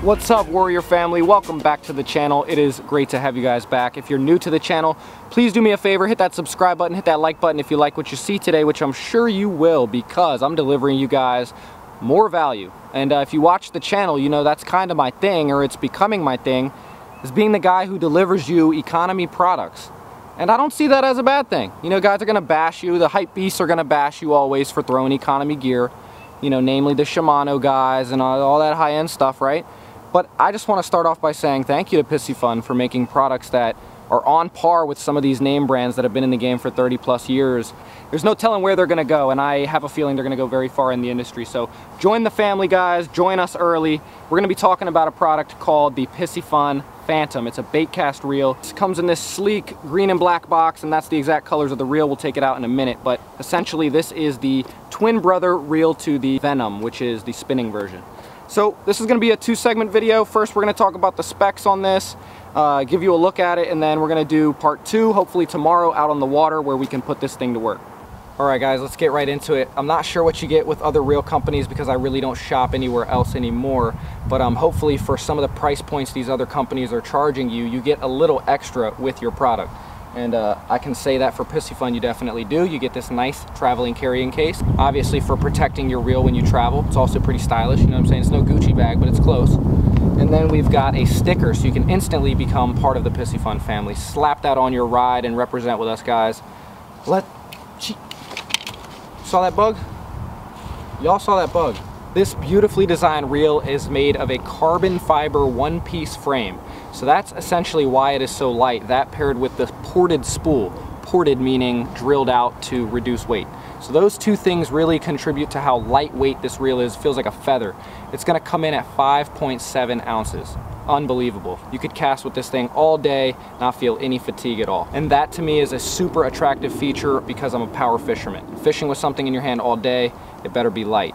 What's up, Warrior family? Welcome back to the channel. It is great to have you guys back. If you're new to the channel, please do me a favor, hit that subscribe button, hit that like button if you like what you see today, which I'm sure you will, because I'm delivering you guys more value. And if you watch the channel, you know that's kind of my thing, or it's becoming my thing, is being the guy who delivers you economy products. And I don't see that as a bad thing. You know, guys are gonna bash you, the hype beasts are gonna bash you always for throwing economy gear, you know, namely the Shimano guys and all that high-end stuff, right? But I just want to start off by saying thank you to Piscifun for making products that are on par with some of these name brands that have been in the game for 30 plus years. There's no telling where they're going to go, and I have a feeling they're going to go very far in the industry. So join the family, guys. Join us early. We're going to be talking about a product called the Piscifun Phantom. It's a bait cast reel. It comes in this sleek green and black box, and that's the exact colors of the reel. We'll take it out in a minute, but essentially this is the twin brother reel to the Venom, which is the spinning version. So this is going to be a two-segment video. First, we're going to talk about the specs on this, give you a look at it, and then we're going to do part two, hopefully tomorrow, out on the water where we can put this thing to work. Alright guys, let's get right into it. I'm not sure what you get with other reel companies because I really don't shop anywhere else anymore, but hopefully for some of the price points these other companies are charging you, you get a little extra with your product. And I can say that for Piscifun you definitely do. You get this nice traveling carrying case, obviously for protecting your reel when you travel. It's also pretty stylish, you know what I'm saying? It's no Gucci bag, but it's close. And then we've got a sticker so you can instantly become part of the Piscifun family. Slap that on your ride and represent with us, guys. Saw that bug? Y'all saw that bug. This beautifully designed reel is made of a carbon fiber one-piece frame. So that's essentially why it is so light. That paired with the ported spool. Ported meaning drilled out to reduce weight. So those two things really contribute to how lightweight this reel is. It feels like a feather. It's gonna come in at 5.7 ounces. Unbelievable. You could cast with this thing all day, not feel any fatigue at all. And that to me is a super attractive feature because I'm a power fisherman. Fishing with something in your hand all day, it better be light.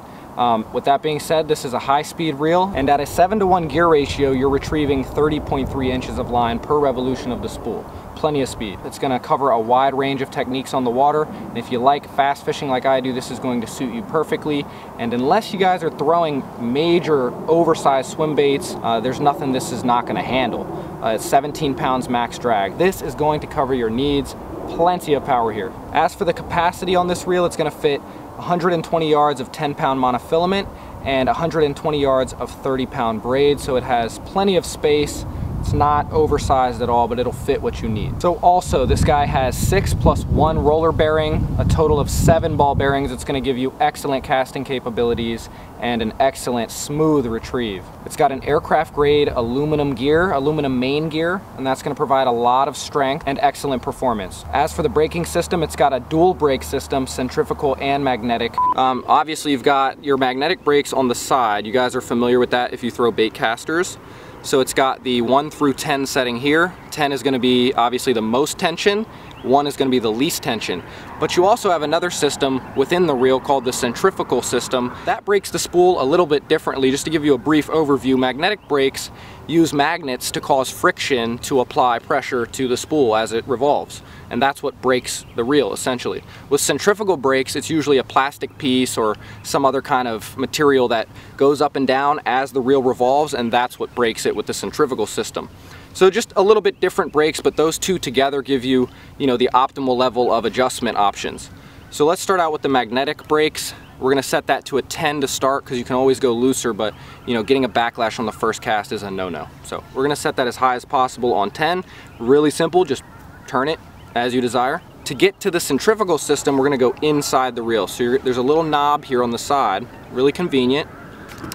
With that being said, this is a high-speed reel, and at a 7-to-1 gear ratio, you're retrieving 30.3 inches of line per revolution of the spool. Plenty of speed. It's going to cover a wide range of techniques on the water, and if you like fast fishing like I do, this is going to suit you perfectly. And unless you guys are throwing major oversized swim baits, there's nothing this is not going to handle. It's 17 pounds max drag. This is going to cover your needs. Plenty of power here. As for the capacity on this reel, it's going to fit 120 yards of 10-pound monofilament and 120 yards of 30-pound braid, so it has plenty of space. It's not oversized at all, but it'll fit what you need. So also, this guy has 6 + 1 roller bearing, a total of 7 ball bearings. It's going to give you excellent casting capabilities and an excellent smooth retrieve. It's got an aircraft grade aluminum gear, aluminum main gear, and that's going to provide a lot of strength and excellent performance. As for the braking system, it's got a dual brake system, centrifugal and magnetic. Obviously you've got your magnetic brakes on the side. You guys are familiar with that if you throw Baitcasters. So it's got the 1 through 10 setting here. 10 is going to be obviously the most tension, 1 is going to be the least tension. But you also have another system within the reel called the centrifugal system. That breaks the spool a little bit differently. Just to give you a brief overview, magnetic brakes use magnets to cause friction to apply pressure to the spool as it revolves. And that's what breaks the reel, essentially. With centrifugal brakes, it's usually a plastic piece or some other kind of material that goes up and down as the reel revolves, and that's what breaks it with the centrifugal system. So just a little bit different brakes, but those two together give you, the optimal level of adjustment options. So let's start out with the magnetic brakes. We're going to set that to a 10 to start because you can always go looser, but getting a backlash on the first cast is a no-no. So we're going to set that as high as possible on 10. Really simple, just turn it as you desire. To get to the centrifugal system, we're going to go inside the reel. So there's a little knob here on the side, really convenient.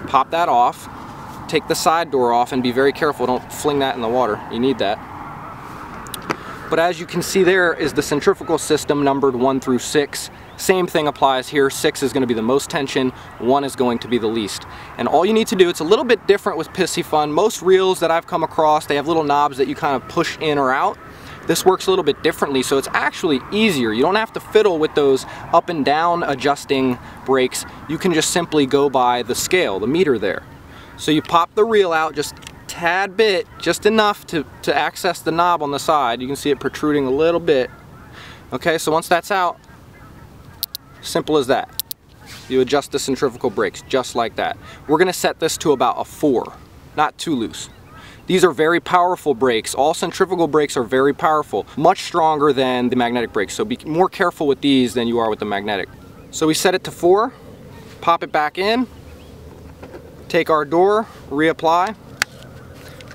Pop that off, take the side door off, and be very careful, don't fling that in the water. You need that. But as you can see, there is the centrifugal system numbered 1 through 6. Same thing applies here. 6 is going to be the most tension, 1 is going to be the least. And all you need to do, it's a little bit different with Piscifun. Most reels that I've come across, they have little knobs that you kind of push in or out. This works a little bit differently, so it's actually easier. You don't have to fiddle with those up and down adjusting brakes. You can just simply go by the scale, the meter there. So you pop the reel out just tad bit, just enough to access the knob on the side. You can see it protruding a little bit. Okay, so once that's out, simple as that. You adjust the centrifugal brakes just like that. We're going to set this to about a 4. not too loose. These are very powerful brakes. All centrifugal brakes are very powerful, much stronger than the magnetic brakes. So be more careful with these than you are with the magnetic. So we set it to 4, pop it back in, take our door, reapply,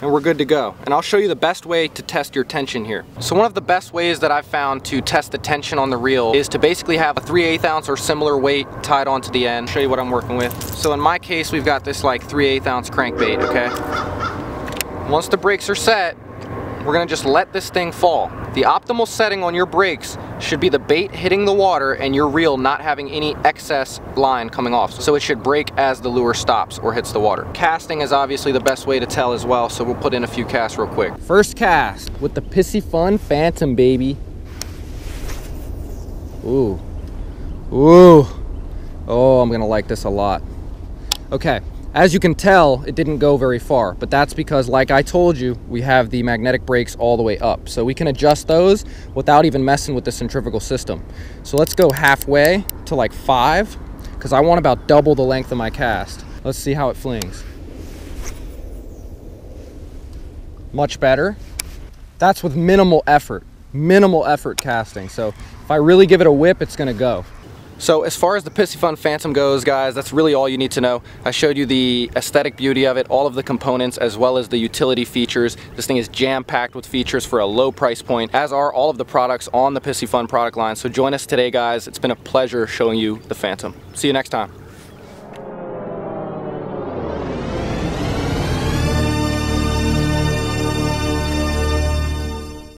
and we're good to go. And I'll show you the best way to test your tension here. So one of the best ways that I've found to test the tension on the reel is to basically have a 3/8 ounce or similar weight tied onto the end. I'll show you what I'm working with. So in my case, we've got this like 3/8 ounce crankbait, okay? Once the brakes are set, we're gonna just let this thing fall. The optimal setting on your brakes should be the bait hitting the water and your reel not having any excess line coming off. So it should break as the lure stops or hits the water. Casting is obviously the best way to tell as well, so we'll put in a few casts real quick. First cast with the Piscifun Phantom, baby. Ooh. Ooh. Oh, I'm gonna like this a lot. Okay. As you can tell, it didn't go very far, but that's because, like I told you, we have the magnetic brakes all the way up. So we can adjust those without even messing with the centrifugal system. So let's go halfway to like 5, because I want about double the length of my cast. Let's see how it flings. Much better. That's with minimal effort casting. So if I really give it a whip, it's gonna go. So as far as the Piscifun Phantom goes, guys, that's really all you need to know. I showed you the aesthetic beauty of it, all of the components, as well as the utility features. This thing is jam-packed with features for a low price point, as are all of the products on the Piscifun product line. So join us today, guys. It's been a pleasure showing you the Phantom. See you next time.